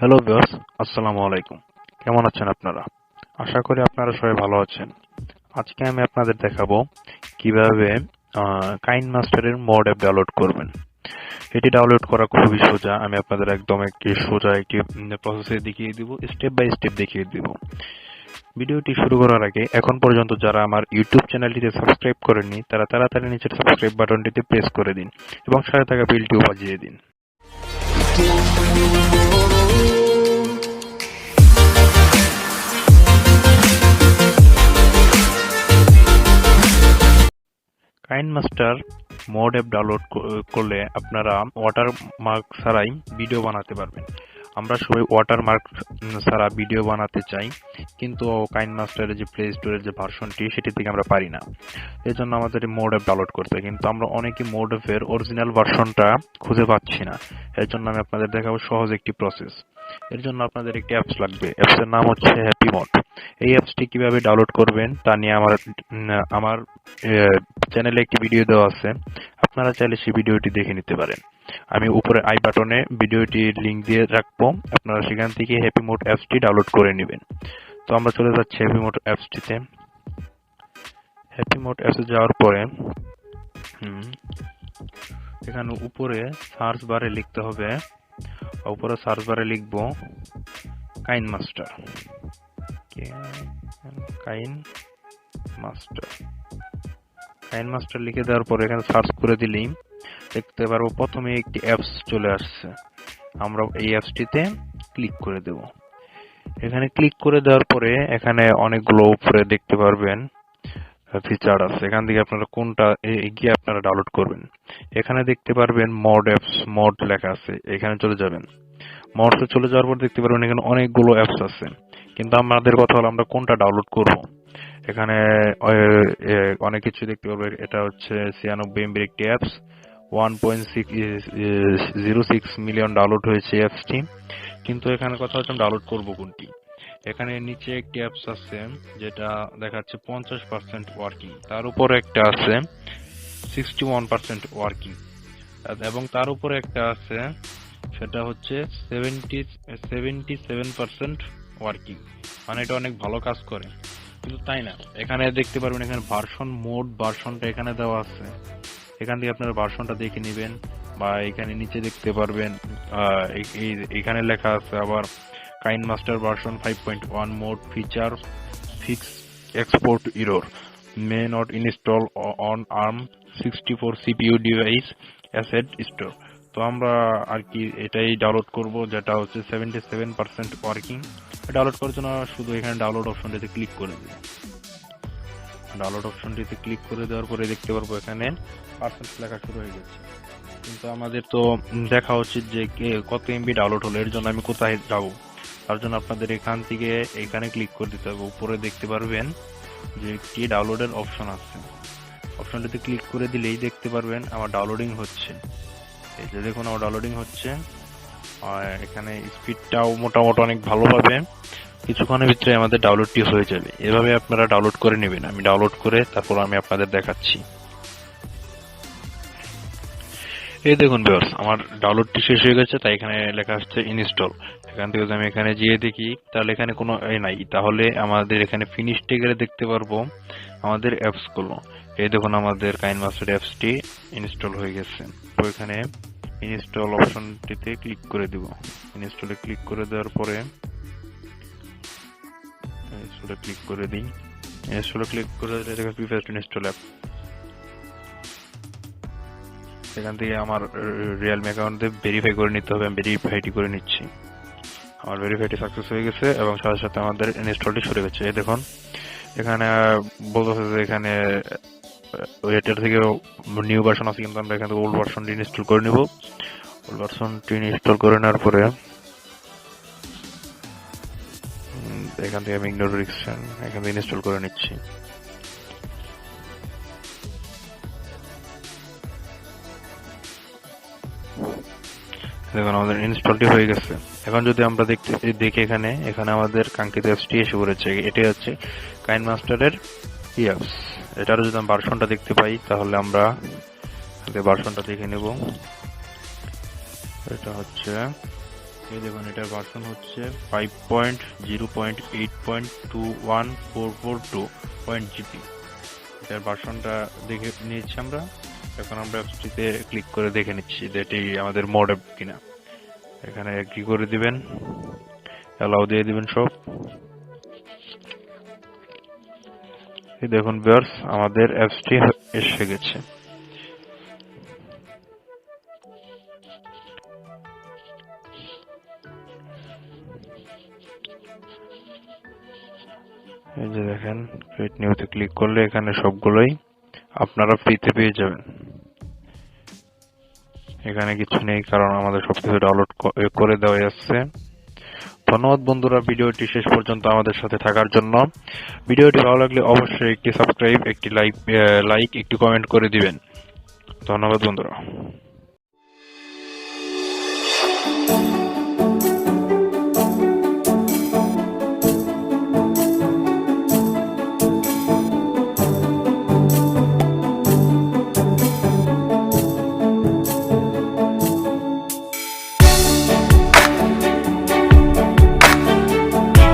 Hello viewers, আসসালামু আলাইকুম। কেমন আছেন আপনারা? আশা করি আপনারা সবাই ভালো আছেন। আজকে আমি আপনাদের দেখাবো কিভাবে কাইনমাস্টারের মোড অ্যাপ ডাউনলোড করবেন। এটি ডাউনলোড করা খুবই সোজা। আমি আপনাদের একদম সোজা একটি প্রসেসে দেখিয়ে দিব, স্টেপ বাই স্টেপ দেখিয়ে দিব। ভিডিওটি শুরু করার আগে এখন পর্যন্ত যারা আমার ইউটিউব চ্যানেলটিতে সাবস্ক্রাইব করেননি তারা তাড়াতাড়ি নিচের সাবস্ক্রাইব বাটনটিতে প্রেস করে দিন এবং সাথে থাকা বেলটিও বাজিয়ে দিন। কাইনমাস্টার মোড অ্যাপ ডাউনলোড করলে আপনারা ওয়াটারমার্ক ছাড়াই ভিডিও বানাতে পারবেন। আমরা সবাই ওয়াটারমার্ক ছাড়া ভিডিও বানাতে চাই, কিন্তু কাইনমাস্টারের যে প্লে স্টোরের যে ভার্সনটি সেটি থেকে আমরা পারি না। এই জন্য আমাদের মোড অ্যাপ ডাউনলোড করতে হয়, কিন্তু আমরা অনেকেই মোড অ্যাপের অরিজিনাল ভার্সনটা খুঁজে পাচ্ছি না। এর জন্য আমি আপনাদের দেখাবো সহজ একটি প্রসেস। এর জন্য আপনাদের একটি অ্যাপস লাগবে। অ্যাপসের নাম হচ্ছে হ্যাপি মোড। এই অ্যাপসটি কিভাবে ডাউনলোড করবেন তা নিয়ে আমার চ্যানেলে একটি ভিডিও দেওয়া আছে, আপনারা চাইলে সেই ভিডিওটি দেখে নিতে পারেন। আমি উপরে আই বাটনে ভিডিওটির লিংক দিয়ে রাখবো, আপনারা সেখান থেকে হ্যাপি মোড অ্যাপসটি ডাউনলোড করে নেবেন। তো আমরা চলে যাচ্ছি হ্যাপি মোড অ্যাপসটিতে। হ্যাপি মোড অ্যাপসে যাওয়ার পরে এখানে উপরে সার্চ বারে লিখতে হবে, উপরে সার্চ বারে লিখব কাইনমাস্টার। কাইনমাস্টার লিখে দেওয়ার পরে এখানে সার্চ করে দিলেই দেখতে পারবো প্রথমে একটি অ্যাপস চলে আসছে। আমরা এই অ্যাপসটিতে ক্লিক করে দেব। এখানে ক্লিক করে দেওয়ার পরে এখানে অনেকগুলো উপরে দেখতে পারবেন ফিচার আছে। এখান থেকে আপনারা কোনটা গিয়ে আপনারা ডাউনলোড করবেন। এখানে দেখতে পারবেন মোড অ্যাপস, মোড লেখা আছে, এখানে চলে যাবেন। মোডসে চলে যাওয়ার পর দেখতে পারবেন এখানে অনেকগুলো অ্যাপস আছে, কিন্তু আমাদের কথা হলো আমরা কোনটা ডাউনলোড করব। এখানে অনেক কিছু দেখতে পারবো। এটা হচ্ছে 96 MB একটি অ্যাপস, 1.06 মিলিয়ন ডাউনলোড হয়েছে অ্যাপসটি। কিন্তু এখানে কথা হচ্ছে ডাউনলোড করব কোনটি। এখানে নিচে একটি অ্যাপস আছে যেটা দেখাচ্ছে 50% ওয়ার্কিং, তার উপরে একটা আছে 61% ওয়ার্কিং, এবং তার উপরে একটা আছে সেটা হচ্ছে 77% ওয়ার্কিং। মানে এটা অনেক ভালো কাজ করে, কিন্তু তাই না। এখানে দেখতে পারবেন এখানে ভার্সন মোড ভার্সনটা এখানে দেওয়া আছে, এখান থেকে আপনারা ভার্সনটা দেখে নেবেন। বা এখানে নিচে দেখতে পারবেন এখানে লেখা আছে আবার KineMaster version 5.1 mode feature fix export error may not install on arm 64 CPU device asset store. তো আমরা আর কি এটাই ডাউনলোড করব, যেটা হচ্ছে 77% ওয়ার্কিং। ডাউনলোড করার জন্য শুধু এখানে ডাউনলোড অপশনটিতে ক্লিক করে দেব। ডাউনলোড অপশনটিতে ক্লিক করে দেওয়ার পরে দেখতে পারবো এখানে পার্সেন্ট লেখা শুরু হয়ে গেছে। কিন্তু আমাদের তো দেখা উচিত যে কত এমবি ডাউনলোড হলো। এর জন্য আমি কোথায় যাব, তার জন্য আপনাদের এখান থেকে এখানে ক্লিক করে দিতে হবে। উপরে দেখতে পারবেন যে একটি ডাউনলোডের অপশন আছে, অপশনটিতে ক্লিক করে দিলেই দেখতে পারবেন আমার ডাউনলোডিং হচ্ছে। এই যে দেখুন আমার ডাউনলোডিং হচ্ছে। এখানে স্পিডটাও মোটামুটি অনেক ভালো পাবে, কিছুক্ষণের ভিতরে আমাদের ডাউনলোডটি হয়ে যাবে। এভাবে আপনারা ডাউনলোড করে নেবেন। আমি ডাউনলোড করে তারপর আমি আপনাদের দেখাচ্ছি। এই দেখুন ভিউয়ার্স, আমার ডাউনলোডটি শেষ হয়ে গেছে, তাই এখানে লেখা আসছে ইনস্টল। এখান থেকে যদি আমি এখানে গিয়ে দেখি তাহলে এখানে কোনো নাই, তাহলে আমাদের এখানে ফিনিশে গেলে দেখতে পারবো আমাদের অ্যাপস গুলো। এই দেখুন আমাদের কাইনমাস্টার অ্যাপসটি ইনস্টল হয়ে গেছে। তো এখানে ইনস্টল অপশনটিতে ক্লিক করে দিব। ইনস্টলে ক্লিক করে দেওয়ার পরে ইনস্টলে ক্লিক করে দিই। ইনস্টলে ক্লিক করে প্রিফার টু ইনস্টল অ্যাপ। এখান থেকে আমার রিয়েলমি অ্যাকাউন্টে ভেরিফাই করে নিতে হবে। আমি ভেরিফাইটি করে নিচ্ছি। আমার ভেরিফাইটি সাকসেস হয়ে গেছে এবং সাথে সাথে আমাদের ইনস্টলটি শুরু গেছে। এই দেখুন এখানে বলতেছে যে এখানে এটার থেকে নিউ ভার্সন আছে, কিন্তু আমরা এখান থেকে ওল্ড ভার্সনটি ইনস্টল করে নিব। ওল্ড ভার্সনটি ইনস্টল করে নেওয়ার পরে এখান থেকে আমি ইগনোর রিস্ট্রিকশন এখান থেকে ইনস্টল করে নিচ্ছি। দেখুন আমাদের ইনস্টলটি হয়ে গেছে। এখন যদি আমরা দেখি এখানে আমাদের কাঙ্ক্ষিত অ্যাপসটি এসে পড়েছে। এটি হচ্ছে কাইনমাস্টারের অ্যাপস। এটারও যদি আমরা ভার্সনটা দেখতে পাই তাহলে আমরা ভার্সনটা দেখে নেব। এটা হচ্ছে এই দেখুন এটার ভার্সন হচ্ছে 5.0.8.21442.gp। এটার ভার্সনটা দেখে নিয়েছি আমরা। এখন আমরা অ্যাপসটিতে ক্লিক করে দেখে নিচ্ছি যে এটি আমাদের মোড অ্যাপ কিনা। এখানে এগ্রি করে দিবেন, অ্যালাউ দিয়ে দিবেন সব। এই দেখুন ভিউয়ার্স, আমাদের অ্যাপসটি এসে গেছে। এই যে দেখেন, ক্রিয়েট নিউতে ক্লিক করলে এখানে সবগুলোই আপনারা ফ্রিতে পেয়ে যাবেন। এখানে কিছু নেই, কারণ আমাদের সবকিছু ডাউনলোড করে দেওয়া আছে। ধন্যবাদ বন্ধুরা ভিডিওটি শেষ পর্যন্ত আমাদের সাথে থাকার জন্য। ভিডিওটি ভালো লাগলে অবশ্যই একটি সাবস্ক্রাইব, একটি লাইক, একটি কমেন্ট করে দিবেন। ধন্যবাদ বন্ধুরা।